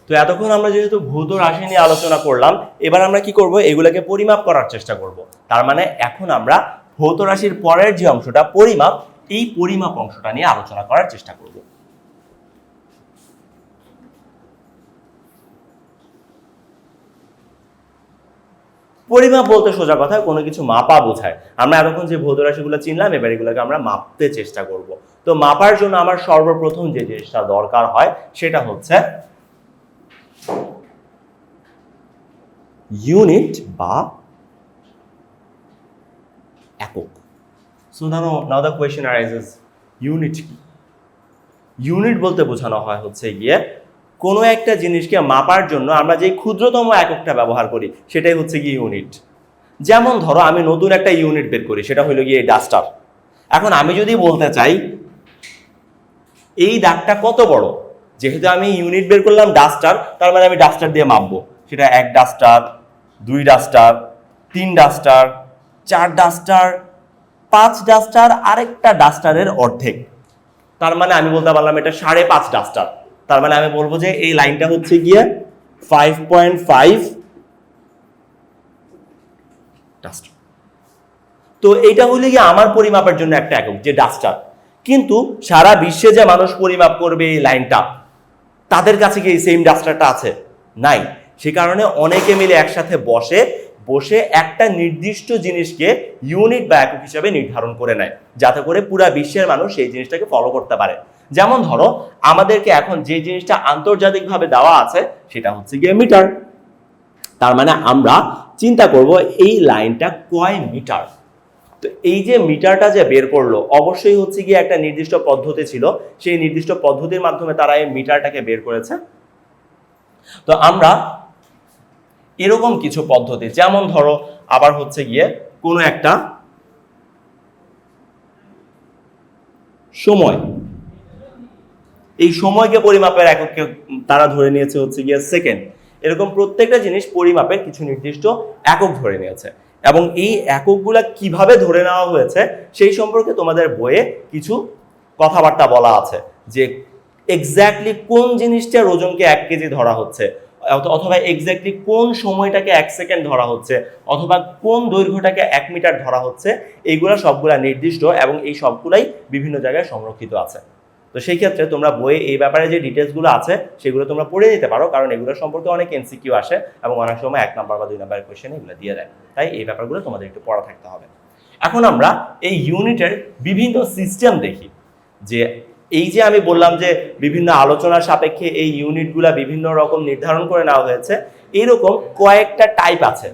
তো এতক্ষণ আমরা যেহেতু ভৌত রাশি নিয়ে আলোচনা করলাম, এবার আমরা কি করব, এগুলোকে পরিমাপ করার চেষ্টা করব। তার মানে এখন আমরা ভৌত রাশির পরের যে অংশটা পরিমাপ, এই পরিমাপ অংশটা নিয়ে আলোচনা করার চেষ্টা করব। পরিমাপ বলতে সোজা কথা কোনো কিছু মাপা বোঝায়। আমরা এতক্ষণ যে ভৌত রাশিগুলো চিনলাম, এবার এগুলোকে আমরা মাপতে চেষ্টা করব। তো মাপার জন্য আমার সর্বপ্রথম যে জিনিসটা দরকার হয় সেটা হচ্ছে ইউনিট বা একক। So now the question arises, unit কি? ইউনিট বলতে বোঝানো হয় হচ্ছে গিয়ে কোনো একটা জিনিসকে মাপার জন্য আমরা যে ক্ষুদ্রতম এককটা ব্যবহার করি সেটাই হচ্ছে গিয়ে ইউনিট। যেমন ধরো আমি নতুন একটা ইউনিট বের করি, সেটা হলো গিয়ে ডাস্টার। এখন আমি যদি বলতে চাই এই দাগটা কত বড়, যেহেতু আমি ইউনিট বের করলাম ডাস্টার, তার মানে আমি ডাস্টার দিয়ে মাপবো। সেটা 1 duster, 2 duster, 3 duster, 4 duster, 5 duster, আরেকটা ডাস্টারের অর্ধেক। তার মানে আমি বলতে পারলাম এটা 5.5 ডাস্টার। তার মানে আমি বলবো যে এই লাইনটা হচ্ছে গিয়ে 5.5 ডাস্টার। তো এটা হলে গিয়ে আমার পরিমাপের জন্য একটা একক, যে ডাস্টার। কিন্তু সারা বিশ্বে যে মানুষ পরিমাপ করবে এই লাইনটা, তাদের কাছে কি এই সেম ডাস্টারটা আছে? নাই। সে কারণে অনেকে মিলে একসাথে বসে একটা নির্দিষ্ট জিনিসকে ইউনিট বা একক হিসাবে নির্ধারণ করে নেয়, যাতে করে পুরা বিশ্বের মানুষ সেই জিনিসটাকে ফলো করতে পারে। যেমন ধরো আমাদেরকে এখন যে জিনিসটা আন্তর্জাতিকভাবে দেওয়া আছে সেটা হচ্ছে গিয়ে মিটার। তার মানে আমরা চিন্তা করব এই লাইনটা কয় মিটার। তো এই যে মিটারটা যে বের করলো, অবশ্যই হচ্ছে গিয়ে একটা নির্দিষ্ট পদ্ধতি ছিল, সেই নির্দিষ্ট পদ্ধতির মাধ্যমে তারা এই মিটারটাকে বের করেছে। তো আমরা এরকম কিছু পদ্ধতি, যেমন ধরো আবার হচ্ছে গিয়ে কোনো একটা সময়, এই সময়কে পরিমাপের এককে তারা ধরে নিয়েছে হচ্ছে গিয়ে সেকেন্ড। এরকম প্রত্যেকটা জিনিস পরিমাপের কিছু নির্দিষ্ট একক ধরে নিয়েছে, এবং এই এককগুলা কিভাবে ধরে নেওয়া হয়েছে সেই সম্পর্কে তোমাদের বইয়ে কিছু কথাবার্তা বলা আছে, যে এক্স্যাক্টলি কোন জিনিসটার ওজনকে 1 কেজি ধরা হচ্ছে, অথবা এক্স্যাক্টলি কোন সময়টাকে 1 সেকেন্ড ধরা হচ্ছে, অথবা কোন দৈর্ঘ্যটাকে 1 মিটার ধরা হচ্ছে। এইগুলা সবগুলা নির্দিষ্ট এবং এই সবগুলাই বিভিন্ন জায়গায় সংরক্ষিত আছে। তো সেই ক্ষেত্রে তোমরা বইয়ে এই ব্যাপারে যে ডিটেলসগুলো আছে সেগুলো তোমরা পড়ে নিতে পারো, কারণ এগুলো সম্পর্কে অনেক এমসিকিউ আসে এবং অনেক সময় 1 নাম্বার বা 2 নাম্বারের কোয়েশ্চেন এগুলো দিয়ে দেয়। তাই এই ব্যাপারগুলো তোমাদের একটু পড়া থাকতে হবে। এখন আমরা এই ইউনিটের বিভিন্ন সিস্টেম দেখি, যে এই যে আমি বললাম যে বিভিন্ন আলোচনার সাপেক্ষে এই ইউনিটগুলা বিভিন্ন রকম নির্ধারণ করে নেওয়া হয়েছে, এরকম কয়েকটা টাইপ আছে।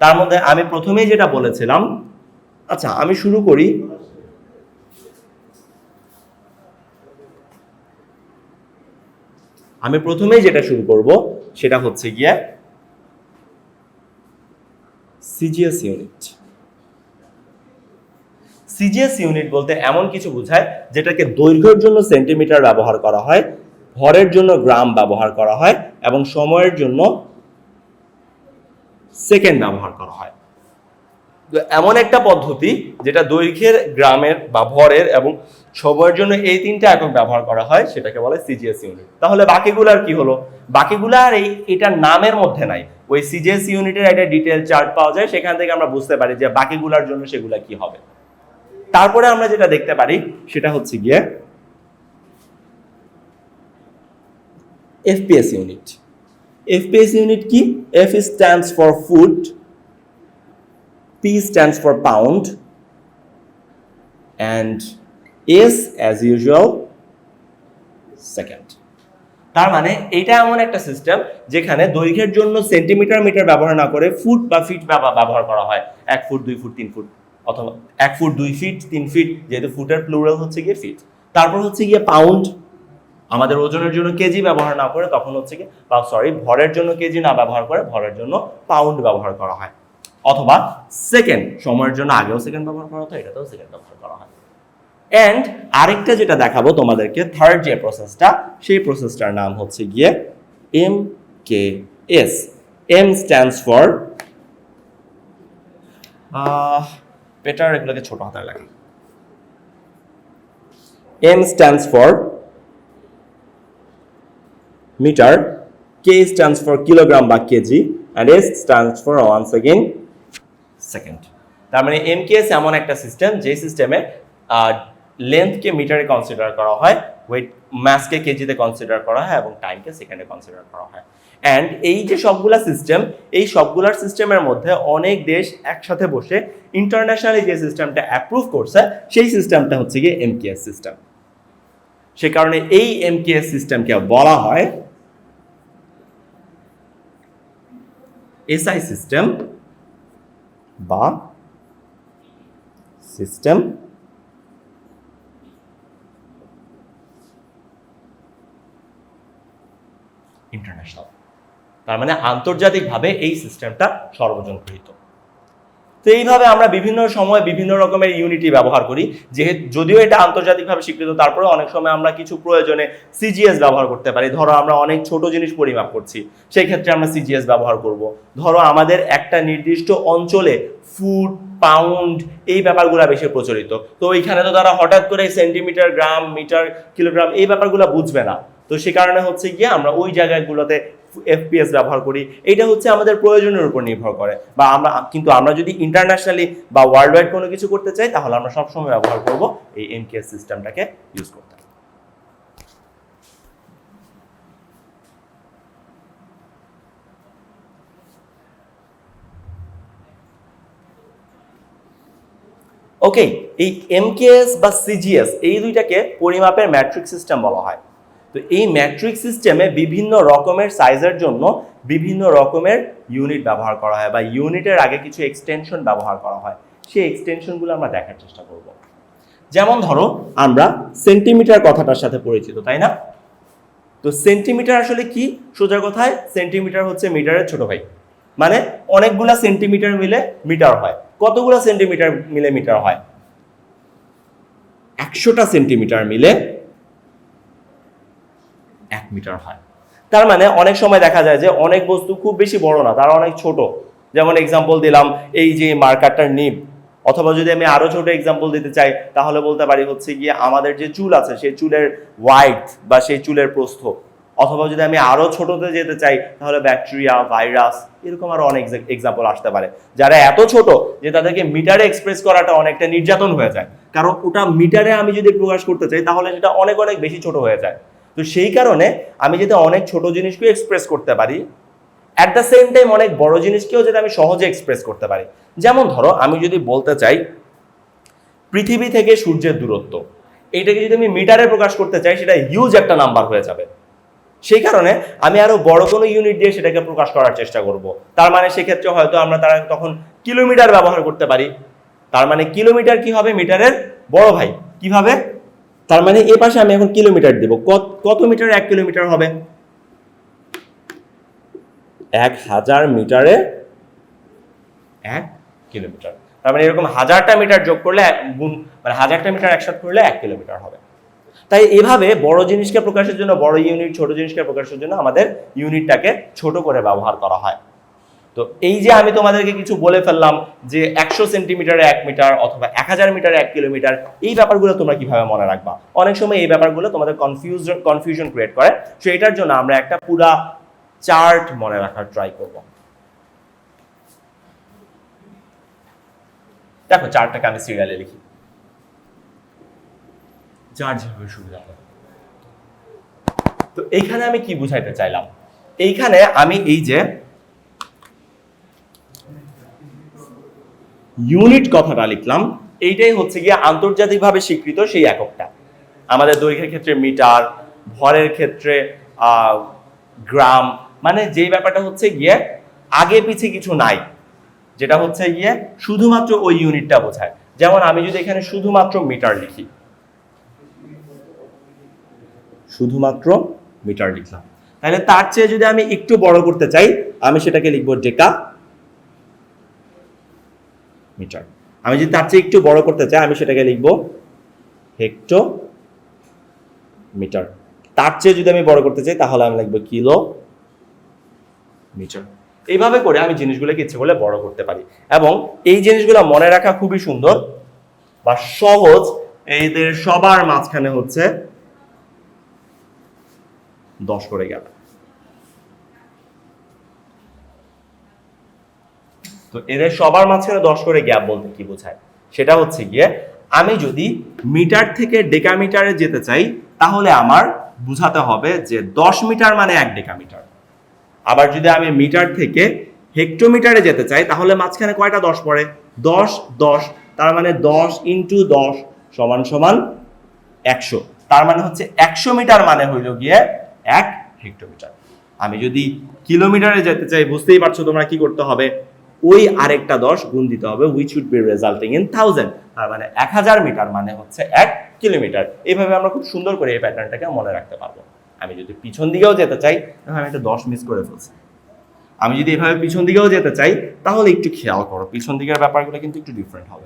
তার মধ্যে আমি প্রথমেই যেটা বলেছিলাম, আচ্ছা আমি শুরু করি। আমি প্রথমেই যেটা শুরু করব সেটা হচ্ছে গিয়ে সিজিএস ইউনিট। সিজিএস ইউনিট বলতে এমন কিছু বোঝায় যেটাকে দৈর্ঘ্যের জন্য সেন্টিমিটার ব্যবহার করা হয়, ভরের জন্য গ্রাম ব্যবহার করা হয়, এবং সময়ের জন্য সেকেন্ড ব্যবহার করা হয়। তো এমন একটা পদ্ধতি যেটা দৈর্ঘ্যের, গ্রামের বা ভরের এবং সময়ের জন্য এই 3টা একক ব্যবহার করা হয়, সেটাকে বলে সিজিএস ইউনিট। তাহলে বাকিগুলার কি হলো? বাকিগুলা আর এটার নামের মধ্যে নাই। ওই সিজিএস ইউনিটের একটা ডিটেইল চার্ট পাওয়া যায়, সেখান থেকে আমরা বুঝতে পারি যে বাকিগুলার জন্য সেগুলা কি হবে। তারপরে আমরা যেটা দেখতে পারি সেটা হচ্ছে গিয়ে এফপিএস ইউনিট। এফপিএস ইউনিট কি? F stands for foot, P stands for pound, and S as usual second. তার মানে এটা এমন একটা সিস্টেম যেখানে দৈর্ঘ্যের জন্য সেন্টিমিটার, মিটার ব্যবহার না করে ফুট বা ফিট ব্যবহার করা হয়। 1 ফুট, 2 ফুট, 3 ফুট, অথবা 1 ফুট, 2 ফিট, 3 ফিট, যেহেতু ফুটের প্লুরাল হচ্ছে গিয়ে ফিট। তারপর হচ্ছে গিয়ে পাউন্ড, আমাদের ওজনের জন্য কেজি ব্যবহার না করে তখন হচ্ছে গিয়ে, ভরের জন্য কেজি না ব্যবহার করে ভরের জন্য পাউন্ড ব্যবহার করা হয়। অথবা সেকেন্ড, সময়ের জন্য আগেও সেকেন্ড ব্যবহার করা হতো, এটাতেও সেকেন্ড ব্যবহার করা হয়। এন্ড আরেকটা যেটা দেখাবো তোমাদেরকে, থার্ড যে প্রসেসটা, সেই প্রসেসটার নাম হচ্ছে গিয়ে MKS। M stands for better এগুলোকে ছোট হাতের লাগে। M stands for metre, K K stands for kilogram বা কেজি and S stands for once again second. তার মানে MKS এমন একটা সিস্টেম যে সিস্টেমে লেন্থকে মিটারে কনসিডার করা হয়, ওয়েট মাসকে কেজিতে কনসিডার করা হয় এবং টাইমকে সেকেন্ডে কনসিডার করা হয়। অ্যান্ড এই যে সবগুলা সিস্টেম, এই সবগুলার সিস্টেমের মধ্যে অনেক দেশ একসাথে বসে ইন্টারন্যাশনালি যে সিস্টেমটা অ্যাপ্রুভ করছে সেই সিস্টেমটা হচ্ছে গিয়ে MKS সিস্টেম। সে কারণে এই MKS সিস্টেমকে বলা হয় SI সিস্টেম বা সিস্টেম ইন্টারন্যাশনাল। তার মানে আন্তর্জাতিকভাবে এই সিস্টেমটা সর্বজন গৃহীত। তো এইভাবে আমরা বিভিন্ন সময় বিভিন্ন রকমের ইউনিটি ব্যবহার করি, যদিও এটা আন্তর্জাতিকভাবে স্বীকৃত, তারপরে অনেক সময় আমরা কিছু প্রয়োজনে সিজিএস ব্যবহার করতে পারি। ধরো আমরা অনেক ছোট জিনিস পরিমাপ করছি, সেই ক্ষেত্রে আমরা সিজিএস ব্যবহার করব। ধরো আমাদের একটা নির্দিষ্ট অঞ্চলে ফুট, পাউন্ড এই ব্যাপারগুলো বেশি প্রচলিত, তো ওইখানে তো তারা হঠাৎ করে সেন্টিমিটার, গ্রাম, মিটার, কিলোগ্রাম এই ব্যাপারগুলো বুঝবে না। তো সে কারণে হচ্ছে গিয়ে আমরা ওই জায়গাগুলোতে FPS ব্যবহার করি। এটা হচ্ছে আমাদের প্রয়োজনের উপর নির্ভর করে। বা আমরা যদি ইন্টারন্যাশনালি বা ওয়ার্ল্ড ওয়াইড কোনো কিছু করতে চাই তাহলে আমরা সবসময় ব্যবহার করব এই MKS সিস্টেমটাকে ইউজ করতে। ওকে, এই MKS বা CGS এই দুইটাকে পরিমাপের ম্যাট্রিক সিস্টেম বলা হয়। তো এই ম্যাট্রিক সিস্টেমে বিভিন্ন রকমের সাইজের জন্য বিভিন্ন রকমের ইউনিট ব্যবহার করা হয় বা ইউনিটের আগে কিছু এক্সটেনশন ব্যবহার করা হয়। সেই এক্সটেনশনগুলো আমরা দেখার চেষ্টা করব। যেমন ধরো আমরা সেন্টিমিটার কথাটার সাথে পরিচিত, তাই না? তো সেন্টিমিটার আসলে কি? সোজা কথায় সেন্টিমিটার হচ্ছে মিটারের ছোট ভাই। মানে অনেকগুলা সেন্টিমিটার মিলে মিটার হয়। কতগুলো সেন্টিমিটার মিলে মিটার হয়? 100টা সেন্টিমিটার মিলে 1 মিটার হয়। তার মানে অনেক সময় দেখা যায় যে অনেক বস্তু খুব বেশি বড় না, তারা অনেক ছোট। যেমন এক্সাম্পল দিলাম এই যে মার্কারটার নিব, অথবা যদি আমি আরো ছোট এক্সাম্পল দিতে চাই তাহলে বলতে পারি হচ্ছে গিয়ে আমাদের যে চুল আছে সেই চুলের ওয়াইড বা সেই চুলের প্রস্থ। অথবা যদি আমি আরো ছোটতে যেতে চাই তাহলে ব্যাকটেরিয়া, ভাইরাস, এরকম আরো অনেক এক্সাম্পল আসতে পারে, যারা এত ছোট যে তাদেরকে মিটারে এক্সপ্রেস করাটা অনেকটা নির্যাতন হয়ে যায়। কারণ ওটা মিটারে আমি যদি প্রকাশ করতে চাই তাহলে সেটা অনেক অনেক বেশি ছোট হয়ে যায়। তো সেই কারণে আমি যাতে অনেক ছোট জিনিসকে এক্সপ্রেস করতে পারি, অ্যাট দ্য সেম টাইম অনেক বড় জিনিসকেও যাতে আমি সহজে এক্সপ্রেস করতে পারি। যেমন ধরো আমি যদি বলতে চাই পৃথিবী থেকে সূর্যের দূরত্ব, এইটাকে যদি আমি মিটারে প্রকাশ করতে চাই সেটা হিউজ একটা নাম্বার হয়ে যাবে। সেই কারণে আমি আরো বড় কোনো ইউনিট দিয়ে সেটাকে প্রকাশ করার চেষ্টা করব। তার মানে সেক্ষেত্রে হয়তো আমরা তখন কিলোমিটার ব্যবহার করতে পারি। তার মানে কিলোমিটার কি হবে? মিটারের বড় ভাই। কিভাবে? তার মানে এ পাশে আমি এখন কিলোমিটার দেব। কত মিটারে 1 কিলোমিটার হবে? 1000 মিটারে 1 কিলোমিটার। তার মানে এরকম 1000টা মিটার যোগ করলে মানে 1000টা মিটার একসাথে করলে 1 কিলোমিটার হবে। তাই এভাবে বড় জিনিসকে প্রকাশের জন্য বড় ইউনিট, ছোট জিনিসকে প্রকাশের জন্য আমাদের ইউনিটটাকে ছোট করে ব্যবহার করা হয়। তো এই যে আমি তোমাদেরকে কিছু বলে ফেললাম যে 100 সেন্টিমিটারে 1 মিটার অথবা 1000 মিটারে 1 কিলোমিটার, এই ব্যাপারগুলো তোমরা কিভাবে মনে রাখবা? অনেক সময় এই ব্যাপারগুলো তোমাদের কনফিউশন ক্রিয়েট করে। সো এটার জন্য আমরা একটা পুরা চার্ট মনে রাখার ট্রাই করব। দেখো চার্টটাকে আমি সিরিয়ালে লিখি, যার যেভাবে সুবিধা হয়। তো এইখানে আমি কি বুঝাইতে চাইলাম? এইখানে আমি এই যে ইউনিট কথাটা লিখলাম, এইটাই হচ্ছে গিয়ে আন্তর্জাতিকভাবে স্বীকৃত সেই এককটা। আমাদের দৈর্ঘ্যের ক্ষেত্রে মিটার, ভরের ক্ষেত্রে গ্রাম, মানে যেই ব্যাপারটা হচ্ছে গিয়ে আগে পিছে কিছু নাই, যেটা হচ্ছে গিয়ে শুধুমাত্র ওই ইউনিটটা বোঝায়। যেমন আমি যদি এখানে শুধুমাত্র মিটার লিখি, শুধুমাত্র মিটার লিখলাম, তাহলে তার চেয়ে যদি আমি একটু বড় করতে চাই আমি সেটাকে লিখবো ডেকা মিটার। আমি যদি তার চেয়ে একটু বড় করতে চাই আমি সেটাকে লিখবো হেক্টো মিটার। তার চেয়ে যদি আমি বড় করতে চাই তাহলে আমি লিখবো কিলো মিটার। এইভাবে করে আমি জিনিসগুলোকে ইচ্ছে করলে বড় করতে পারি। এবং এই জিনিসগুলো মনে রাখা খুবই সুন্দর বা সহজ। এদের সবার মাঝখানে হচ্ছে 10 করে গেল। তো এদের সবার মাঝখানে 10 করে গ্যাপ বলতে কি বোঝায়, সেটা হচ্ছে গিয়ে আমি যদি মিটার থেকে ডেকামিটারে যেতে চাই তাহলে আমার বুঝাতে হবে যে 10 মিটার মানে 1 ডেকামিটার। আবার যদি আমি মিটার থেকে হেক্টোমিটারে যেতে চাই তাহলে মাঝখানে কয়টা 10 পড়ে, 10 10, তার মানে 10 ইন্টু 10 সমান সমান 100। তার মানে হচ্ছে 100 মিটার মানে হইল গিয়ে 1 হেক্টোমিটার। আমি যদি কিলোমিটারে যেতে চাই বুঝতেই পারছো তোমরা কি করতে হবে, ওই আরেকটা 10 গুণ দিতে হবে, which would be resulting in 1000। তার মানে 1000 মিটার মানে হচ্ছে 1 কিলোমিটার। এইভাবে আমরা খুব সুন্দর করে এই প্যাটার্নটাকে মনে রাখতে পারবো। আমি যদি পিছন দিকেও যেতে চাই তাহলে আমি একটা 10 মিস করে ফেলছি। আমি যদি এভাবে পিছন দিকেও যেতে চাই তাহলে একটু খেয়াল করো, পিছন দিকের ব্যাপারগুলো কিন্তু একটু ডিফারেন্ট হবে।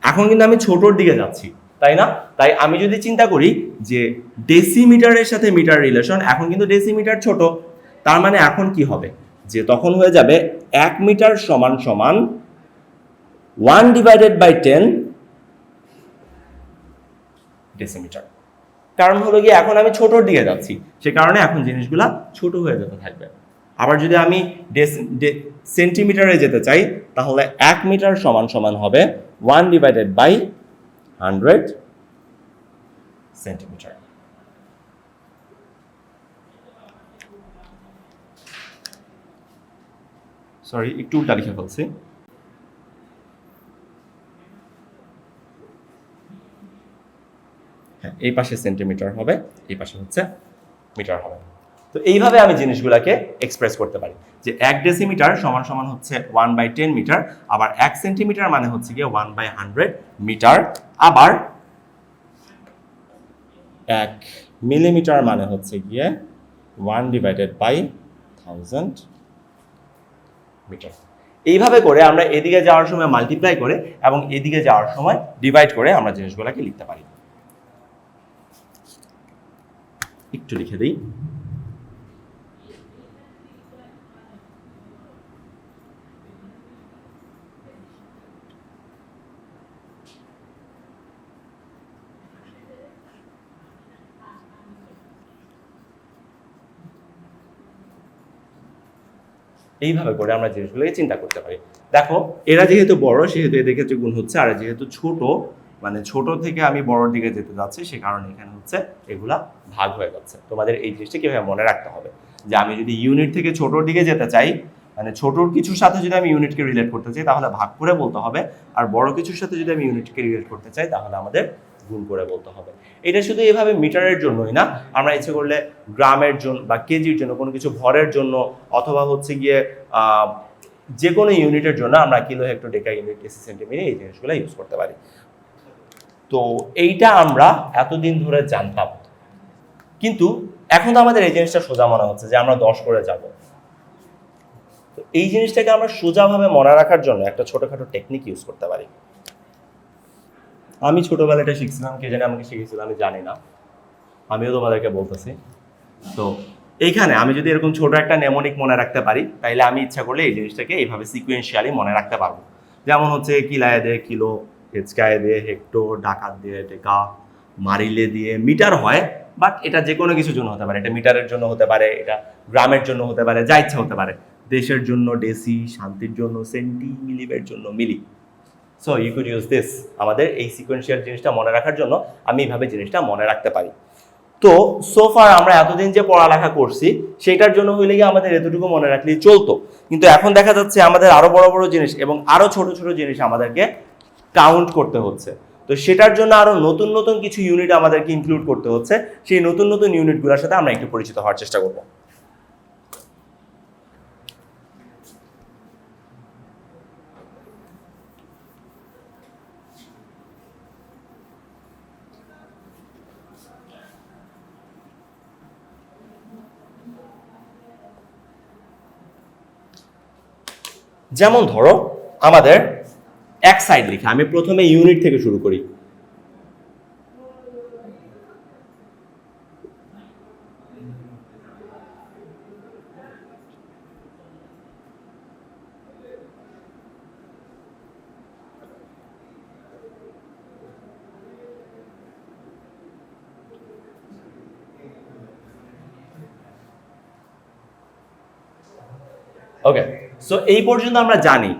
এখন কিন্তু আমি ছোটর দিকে যাচ্ছি, তাই না? তাই আমি যদি চিন্তা করি যে ডেসিমিটারের সাথে মিটার রিলেশন, এখন কিন্তু ডেসিমিটার ছোট, তার মানে এখন কি হবে যে তখন হয়ে যাবে 1 মিটার সমান সমান 1/10 ডেসিমিটার। কারণ হলো গিয়ে এখন আমি ছোটর দিকে যাচ্ছি, সে কারণে এখন জিনিসগুলা ছোট হয়ে যেতে থাকবে। আবার যদি আমি সেন্টিমিটারে যেতে চাই তাহলে 1 মিটার সমান সমান হবে 1/100 সেন্টিমিটার। সরি, একটু উল্টা লিখে ফেলছি। হ্যাঁ, এই পাশে সেন্টিমিটার হবে, এই পাশে হচ্ছে মিটার হবে। তো এইভাবে আমি জিনিসগুলোকে এক্সপ্রেস করতে পারি যে 1 ডেসিমিটার সমান সমান হচ্ছে 1/10 মিটার, আবার 1 সেন্টিমিটার মানে হচ্ছে গিয়ে 1/100 মিটার, আবার 1 মিলিমিটার মানে হচ্ছে গিয়ে 1/1000 মিটার। এইভাবে করে আমরা এদিকে যাওয়ার সময় মাল্টিপ্লাই করে এবং এদিকে যাওয়ার সময় ডিভাইড করে আমরা জিনিসগুলোকে লিখতে পারি। একটু লিখে দিই। এইভাবে করে আমরা জিনিসগুলোকে চিন্তা করতে পারি। দেখো, এরা যেহেতু বড় সেহেতু এদের ক্ষেত্রে গুণ হচ্ছে, আর যেহেতু ছোট মানে ছোট থেকে আমি বড়র দিকে যেতে যাচ্ছি সে কারণে এখানে হচ্ছে এগুলা ভাগ হয়ে যাচ্ছে। তোমাদের এই জিনিসটা কিভাবে মনে রাখতে হবে যে আমি যদি ইউনিট থেকে ছোটর দিকে যেতে চাই, মানে ছোটর কিছুর সাথে যদি আমি ইউনিটকে রিলেট করতে চাই তাহলে ভাগ করে বলতে হবে, আর বড় কিছুর সাথে যদি আমি ইউনিটকে রিলেট করতে চাই তাহলে আমাদের গুণ করে বলতে হবে। এটা শুধু এভাবে মিটারের জন্যই না, আমরা ইচ্ছে করলে গ্রামের জন্য বা কেজির জন্য, কোনো কিছু ভরের জন্য, অথবা হচ্ছে গিয়ে যে কোনো ইউনিটের জন্য আমরা কিলো, হেক্টর, ডেকা, ইউনিট, ডেসি, সেন্টিমিটার এই জিনিসগুলো ইউজ করতে পারি। তো এইটা আমরা এতদিন ধরে জানতাম, কিন্তু এখন তো আমাদের এই জিনিসটা সোজা মনে হচ্ছে যে আমরা 10 করে যাব। তো এই জিনিসটাকে আমরা সোজাভাবে মনে রাখার জন্য একটা ছোটখাটো টেকনিক ইউজ করতে পারি। আমি ছোটবেলায় এটা শিখছিলাম, কে জানে আমাকে শিখেছিল আমি জানি না, আমিও তোমাদেরকে বলতেছি। তো এইখানে আমি যদি এরকম ছোট একটা নেমোনিক মনে রাখতে পারি তাইলে আমি ইচ্ছা করলে এই জিনিসটাকে এইভাবে সিকুয়েন্সিয়ালি মনে রাখতে পারবো। যেমন হচ্ছে কিলায় দিয়ে কিলো, হেচকায় দিয়ে হেক্টর, ডাকাত দিয়ে ডেকা, মারিলে দিয়ে মিটার হয়, বাট এটা যে কোনো কিছুর জন্য হতে পারে। এটা মিটারের জন্য হতে পারে, এটা গ্রামের জন্য হতে পারে, যা ইচ্ছা হতে পারে। দেশের জন্য ডেসি, শান্তির জন্য সেন্টি, মিলিবের জন্য milli. So you could use this. আমাদের এই সিকোয়েন্সিয়াল জিনিসটা মনে রাখার জন্য আমি এইভাবে জিনিসটা মনে রাখতে পারি। তো সোফার আমরা এতদিন যে পড়ালেখা করছি সেটার জন্য হইলে গিয়ে আমাদের এতটুকু মনে রাখলেই চলতো, কিন্তু এখন দেখা যাচ্ছে আমাদের আরো বড় বড় জিনিস এবং আরো ছোট ছোট জিনিস আমাদেরকে কাউন্ট করতে হচ্ছে। তো সেটার জন্য আরো নতুন নতুন কিছু ইউনিট আমাদেরকে ইনক্লুড করতে হচ্ছে। সেই নতুন নতুন ইউনিটগুলোর সাথে আমরা একটু পরিচিত হওয়ার চেষ্টা করব। যেমন ধরো আমাদের এক সাইড লিখে, আমি প্রথমে ইউনিট থেকে শুরু করি। ওকে, সো এই পর্যন্ত আমরা জানি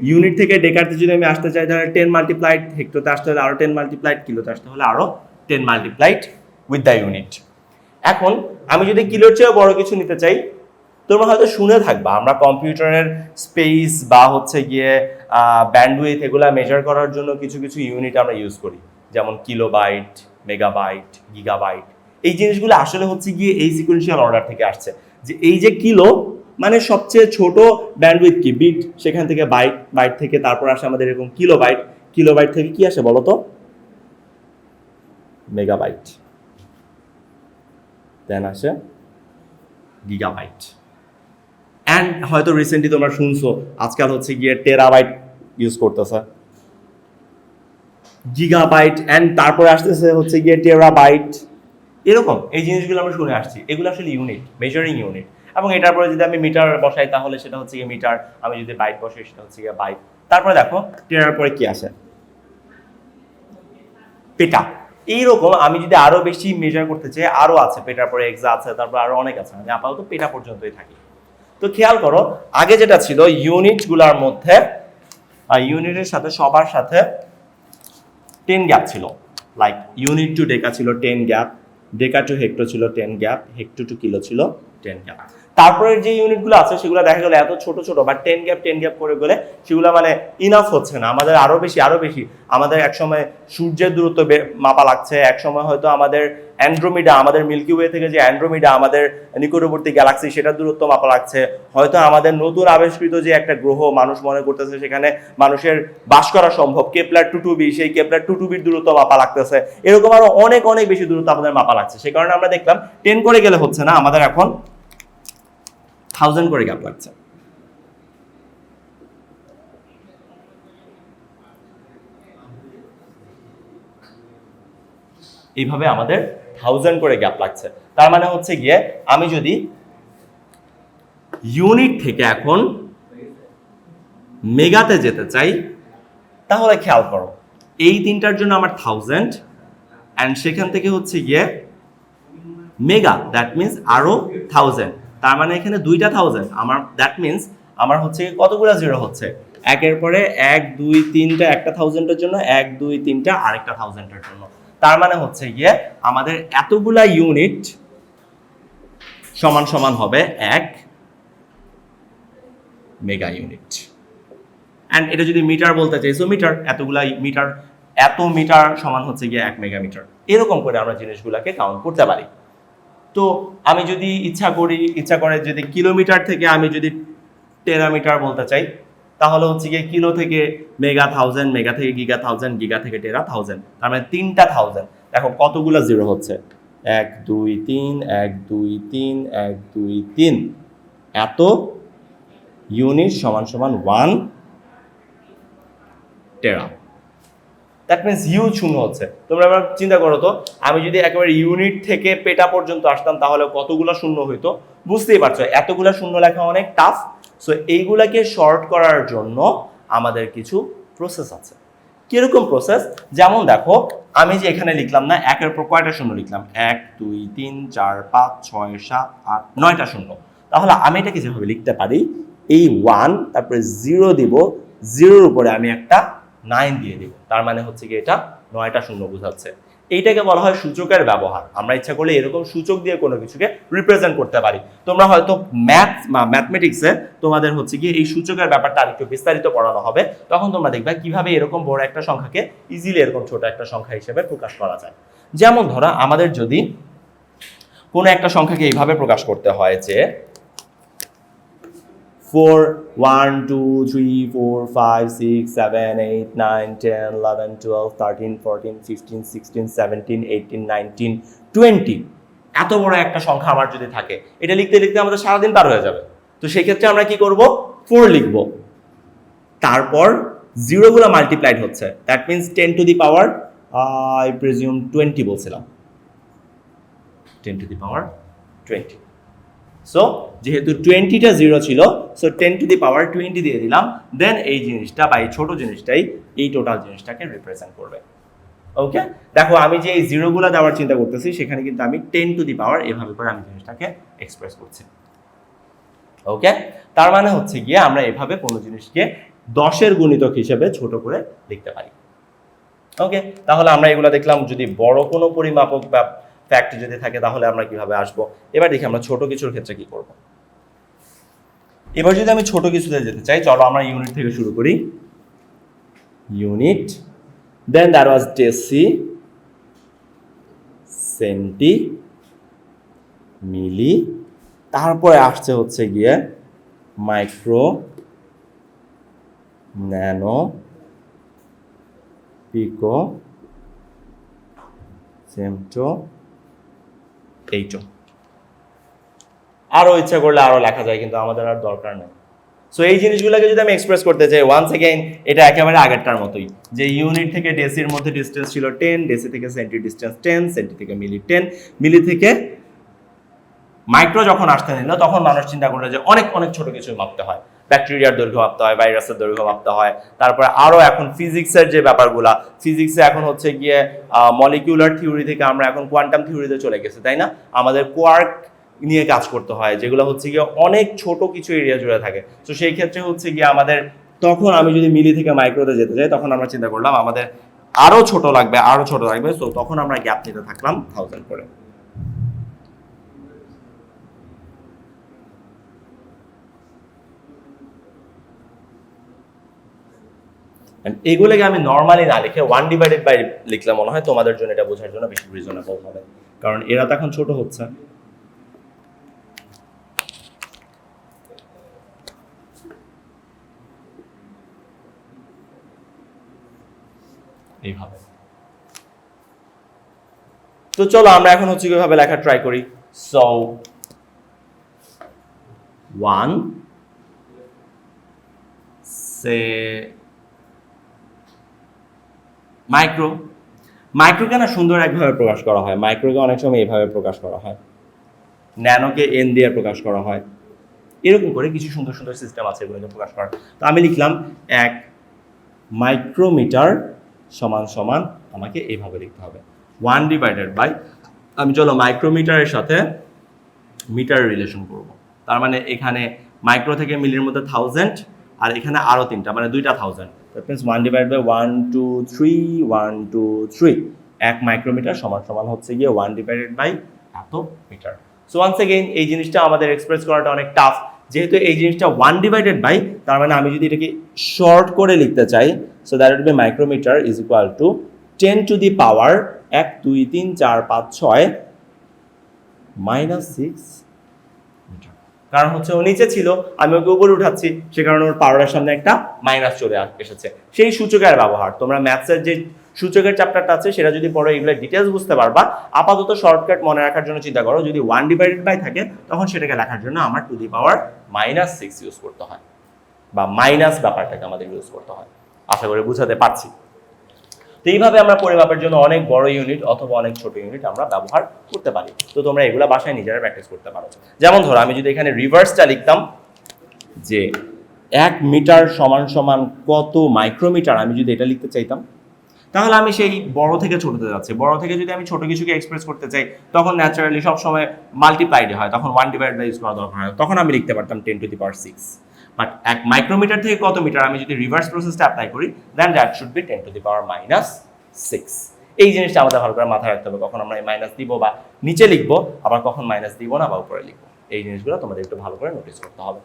ইউনিট থেকে ডেকারতে যদি আমি আসতে চাই তাহলে 10 মাল্টিপ্লাইড, হেক্টোতে আসতে হলে আরো 10 মাল্টিপ্লাইড, কিলোতে আসতে হলে আরো 10 মাল্টিপ্লাইড উইথ দ্য ইউনিট। এখন আমি যদি কিলোর চেয়েও বড় কিছু নিতে চাই, তোমরা হয়তো শুনে থাকবা আমরা কম্পিউটারের স্পেস বা হচ্ছে গিয়ে ব্যান্ডউইথ এগুলা মেজার করার জন্য কিছু কিছু ইউনিট আমরা ইউজ করি, যেমন কিলোবাইট, মেগাবাইট, গিগাবাইট। এই জিনিসগুলো আসলে হচ্ছে গিয়ে এই সিকোয়েন্সিয়াল অর্ডার থেকে আসছে, যে এই যে কিলো মানে সবচেয়ে ছোট ব্যান্ডউইথ কি বিট, সেখান থেকে বাইট, বাইট থেকে তারপর আসে আমাদের এরকম কিলোবাইট, কিলোবাইট থেকে কি আসে বলো তো, মেগাবাইট, দেন আসে গিগাবাইট। অ্যান্ড হয়তো রিসেন্টলি তোমরা শুনছো আজকাল হচ্ছে গিয়ে টেরাবাইট ইউজ করতেছে, গিগাবাইট, অ্যান্ড তারপরে আসতেছে হচ্ছে গিয়ে টেরাবাইট। এরকম এই জিনিসগুলো আমরা শুনে আসছি, এগুলো আসলে ইউনিট, মেজারিং ইউনিট। এবং এটার পরে যদি আমি মিটার বসাই তাহলে সেটা হচ্ছে গিয়ে মিটার, আমি যদি বাইট বসাই সেটা হচ্ছে গিয়ে বাইট। তারপরে দেখো টেরার পরে কি আসে, পেটা। এইরকম আমি যদি আরো বেশি মেজার করতে চাই আরো আছে, পেটার পরে এক্সা আছে, তারপর আরো অনেক আছে, আমি আপাতত পেটা পর্যন্তই থাকি। তো খেয়াল করো আগে যেটা ছিল ইউনিট গুলার মধ্যে, ইউনিটের সাথে সবার সাথে 10 গ্যাপ ছিল, লাইক ইউনিট টু ডেকা ছিল 10 গ্যাপ, ডেকা টু হেক্টো ছিল 10 গ্যাপ, হেক্টো টু কিলো ছিল 10 গ্যাপ। তারপরের যে ইউনিটগুলো আছে সেগুলো দেখা গেল এত ছোট ছোট বা 10 গ্যাপ করে গেলে সেগুলো মানে ইনাফ হচ্ছে না, আমাদের আরো বেশি আমাদের একসময় সূর্যের দূরত্ব মাপা লাগছে, একসময় হয়তো আমাদের অ্যান্ড্রোমিডা, আমাদের মিল্কি ওয়ে থেকে যে অ্যান্ড্রোমিডা আমাদের নিকটবর্তী গ্যালাক্সি সেটার দূরত্ব মাপা লাগছে, হয়তো আমাদের নতুন আবিষ্কৃত যে একটা গ্রহ মানুষ মনে করতেছে সেখানে মানুষের বাস করা সম্ভব, কেপলার 2.2b, সেই কেপলার 2.2b দূরত্ব মাপা লাগতেছে, এরকম আরো অনেক অনেক বেশি দূরত্ব আমাদের মাপা লাগছে। সেই কারণে আমরা দেখলাম 10 করে গেলে হচ্ছে না, আমাদের এখন 1000 করে গ্যাপ লাগছে। এইভাবে আমাদের 1000 করে গ্যাপ লাগছে। তার মানে হচ্ছে গিয়ে আমি যদি ইউনিট থেকে এখন মেগাতে যেতে চাই তাহলে খেয়াল করো এই তিনটার জন্য আমার 1000, অ্যান্ড সেখান থেকে হচ্ছে গিয়ে মেগা, দ্যাট মিনস আরো 1000। তার মানে এখানে দুইটা 1000, আমার দ্যাট মিনস আমার হচ্ছে কতগুলা জিরো হচ্ছে, একের পরে 1 2 3টা একটা 1000-এর জন্য, 1 2 3টা আরেকটা 1000-এর জন্য। তার মানে হচ্ছে গিয়ে আমাদের এতগুলা ইউনিট সমান সমান হবে 1 মেগা ইউনিট। অ্যান্ড এটা যদি মিটার বলতে চাইছো মিটার, এতগুলা মিটার, এত মিটার সমান হচ্ছে গিয়ে 1 মেগামিটার। এরকম করে আমরা জিনিসগুলোকে কাউন্ট করতে পারি। তো আমি যদি ইচ্ছা করে যদি কিলোমিটার থেকে আমি যদি টেরামিটার বলতে চাই তাহলে হচ্ছে গিয়ে কিলো থেকে মেগা 1000, মেগা থেকে গিগা 1000, গিগা থেকে টেরা 1000। তার মানে তিনটা 1000। দেখো কতগুলো জিরো হচ্ছে, 1 2 3, 1 2 3, 1 2 3, এত ইউনিট সমান সমান 1 টেরা। দ্যাট মিনস হিউজ শূন্য হচ্ছে। তোমরা এবার চিন্তা করো তো আমি যদি একেবারে ইউনিট থেকে পেটা পর্যন্ত আসতাম তাহলে কতগুলো শূন্য হইতো, বুঝতেই পারছো এতগুলো শূন্য লেখা অনেক টাফ। সো এইগুলাকে শর্ট করার জন্য আমাদের কিছু প্রসেস আছে। কিরকম প্রসেস, যেমন দেখো আমি যে এখানে লিখলাম না একের পর কয়টা শূন্য লিখলাম, 1 2 3 4 5 6 7 8 9টা শূন্য। তাহলে আমি এটাকে যেভাবে লিখতে পারি, এই 1 তারপরে 0 দিব, 0-এর উপরে আমি একটা 9 দিয়ে দিব, তার মানে হচ্ছে কি এটা 9টা শূন্য বোঝাচ্ছে। এইটাকে বলা হয় সূচকের ব্যবহার। আমরা ইচ্ছা করলে এরকম সূচক দিয়ে কোনো কিছুকে রিপ্রেজেন্ট করতে পারি। তোমরা হয়তো ম্যাথমেটিক্সে তোমাদের হচ্ছে কি এই সূচকের ব্যাপারটা আরেকটু বিস্তারিত পড়ানো হবে, তখন তোমরা দেখবে কিভাবে এরকম বড় একটা সংখ্যাকে ইজিলি এরকম ছোট একটা সংখ্যা হিসেবে প্রকাশ করা যায়। যেমন ধরো আমাদের যদি কোনো একটা সংখ্যাকে এইভাবে প্রকাশ করতে হয় যে 4 1 2 3 4 5 6 7 8 9 10 11 12 13 14 15 16 17 18 19 20, এত বড় একটা সংখ্যা আমার যদি থাকে, এটা লিখতে লিখতে আমাদের সারাদিন পার হয়ে যাবে। তো সেই ক্ষেত্রে আমরা কি করব, 4 লিখব, তারপর জিরোগুলো মাল্টিপ্লাইড হচ্ছে, that means 10 to the power I presume 20 বলছিলাম, 10 টু দি পাওয়ার 20। সো যেহেতু 20টা জিরো ছিল, সো 10 টু দি পাওয়ার 20 দিয়ে দিলাম, দেন এই জিনিসটা বা এই ছোট জিনিসটাই এই টোটাল জিনিসটাকে রিপ্রেজেন্ট করবে। ওকে, দেখো আমি যে এই জিরোগুলো দেওয়ার চিন্তা করতেছি সেখানে কিন্তু আমি 10 টু দি পাওয়ার এভাবে করে আমি জিনিসটাকে এক্সপ্রেস করছি। ওকে, তার মানে হচ্ছে গিয়ে আমরা এভাবে কোনো জিনিসকে 10-এর গুণিতক হিসেবে ছোট করে লিখতে পারি। ওকে, তাহলে আমরা এগুলো দেখলাম। যদি বড় কোনো পরিমাপক বা ফ্যাক্ট যদি থাকে তাহলে আমরা কিভাবে আসব। এবার দেখি আমরা ছোট কিছুর ক্ষেত্রে কি করব। এবার যদি আমি ছোট কিছুতে যেতে চাই, চলো আমরা ইউনিট থেকে শুরু করি। Unit, then that was deci, centi, milli, তারপরে আসছে হচ্ছে গিয়ে মাইক্রো, ন্যানো, পিকো, ফেমটো, এইটো। আরো ইচ্ছা করলে আরো লেখা যায়, কিন্তু আমাদের আর দরকার নেই। সো এই জিনিসগুলোকে যদি আমি এক্সপ্রেস করতে চাই, ওয়ান্স এগেইন এটা একেবারে আগেরটার মতোই, যে ইউনিট থেকে ডেসির মধ্যে ডিস্টেন্স ছিল 10, ডেসি থেকে সেন্টি ডিস্টেন্স 10, সেন্টি থেকে মিলি 10, মিলি থেকে মাইক্রো যখন আসতে নিল তখন মানুষ চিন্তা করলো যে অনেক অনেক ছোট কিছু মাপতে হয়, ব্যাকটেরিয়ার দৈর্ঘ্য মাপতে হয়, ভাইরাসের দৈর্ঘ্য মাপতে হয়, তারপরে আরো এখন ফিজিক্সের যে ব্যাপারগুলা, ফিজিক্সে এখন হচ্ছে গিয়ে মলিকিউলার থিওরি থেকে আমরা এখন কোয়ান্টাম থিওরিতে চলে গেছে, তাই না? আমাদের কোয়ার্ক নিয়ে কাজ করতে হয়, যেগুলো হচ্ছে গিয়ে অনেক ছোট কিছু এরিয়া জুড়ে থাকে। তো সেই ক্ষেত্রে হচ্ছে গিয়ে আমাদের, তখন আমি যদি মিলি থেকে মাইক্রোতে যেতে চাই, তখন আমরা চিন্তা করলাম আমাদের আরো ছোট লাগবে, আরো ছোট লাগবে। তো তখন আমরা গ্যাপ নিতে থাকলাম 1000 করে। এগুলোকে আমি নর্মালি না লিখে 1/বাই লিখলে মনে হয় তোমাদের জন্য এটা বোঝার জন্য বেশি রিজনেবল হবে, কারণ এরা তো এখন ছোট হচ্ছে। এইভাবে। তো চলো আমরা এখন হচ্ছে কিভাবে লেখা ট্রাই করি। সো 1 সে মাইক্রো, মাইক্রোকে না সুন্দর একভাবে প্রকাশ করা হয়, মাইক্রোকে অনেক সময় এইভাবে প্রকাশ করা হয়, ন্যানোকে এন দিয়ে প্রকাশ করা হয়, এরকম করে কিছু সুন্দর সুন্দর সিস্টেম আছে এগুলোকে প্রকাশ করার। তো আমি লিখলাম 1 মাইক্রোমিটার সমান সমান, আমাকে এইভাবে লিখতে হবে 1/বাই, আমি চলো মাইক্রোমিটারের সাথে মিটার রিলেশন করব। তার মানে এখানে মাইক্রো থেকে মিলির মধ্যে 1000, আর এখানে আরো 3টা, মানে 2টা 1000। দ্যাট মিন্স 1/1 2 3 1 2 3, 1 মাইক্রোমিটার সমান সমান হচ্ছে গিয়ে 1/বাই এত মিটার। সো ওয়ান্স এগেইন এই জিনিসটা আমাদের এক্সপ্রেস করাটা অনেক টাফ, যেহেতু এই জিনিসটা 1/বাই, তার মানে আমি যদি এটাকে শর্ট করে লিখতে চাই, so that will be micrometre is equal to 10 to the power 1 2 3 4 5 6 -6 metre. কারণ হচ্ছে ও নিচে ছিল, আমি ওকে উপরে উঠাচ্ছি, সে কারণে ওর পাওয়ারের সামনে একটা মাইনাস চলে এসেছে। সেই সূচকের ব্যবহার, তোমরা ম্যাথসের যে সূচকের চ্যাপ্টারটা আছে সেটা যদি পড়ো, এগুলো ডিটেলস বুঝতে পারবা। আপাতত শর্টকাট মনে রাখার জন্য চিন্তা করো, যদি 1/বাই থাকে তখন সেটাকে লেখার জন্য আমার টু দি পাওয়ার -6 ইউজ করতে হয়, বা মাইনাস ব্যাপারটাকে আমাদের ইউজ করতে হয়। আশা করি বুঝাতে পারছি। তো এইভাবে আমরা পরিমাপের জন্য অনেক বড় ইউনিট অথবা অনেক ছোট ইউনিট আমরা ব্যবহার করতে পারি। তো তোমরা এগুলা বাসায় নিজেরা প্র্যাকটিস করতে পারো। যেমন ধরো আমি যদি এখানে রিভার্সটা লিখতাম, যে 1 মিটার সমান সমান কত মাইক্রোমিটার, আমি যদি এটা লিখতে চাইতাম, তাহলে আমি সেই বড় থেকে ছোটতে যাচ্ছি। বড় থেকে যদি আমি ছোট কিছুকে এক্সপ্রেস করতে চাই, তখন ন্যাচারালি সবসময় মাল্টিপ্লাইড হয়, তখন 1/বাই ইউজ করা দরকার হয়, তখন আমি লিখতে পারতাম 10 to the power 6। But 1 micrometre থেকে কত মিটার, আমি যদি রিভার্স প্রসেসটা অ্যাপ্লাই করি, then that should be 10 to the power -6। এই জিনিসটা আমাদের ভালো করে মাথায় রাখতে হবে, কখন আমরা এই মাইনাস দিব বা নিচে লিখবো, আবার কখন মাইনাস দিব না বা উপরে লিখবো, এই জিনিসগুলো তোমাদের একটু ভালো করে নোটিস করতে হবে।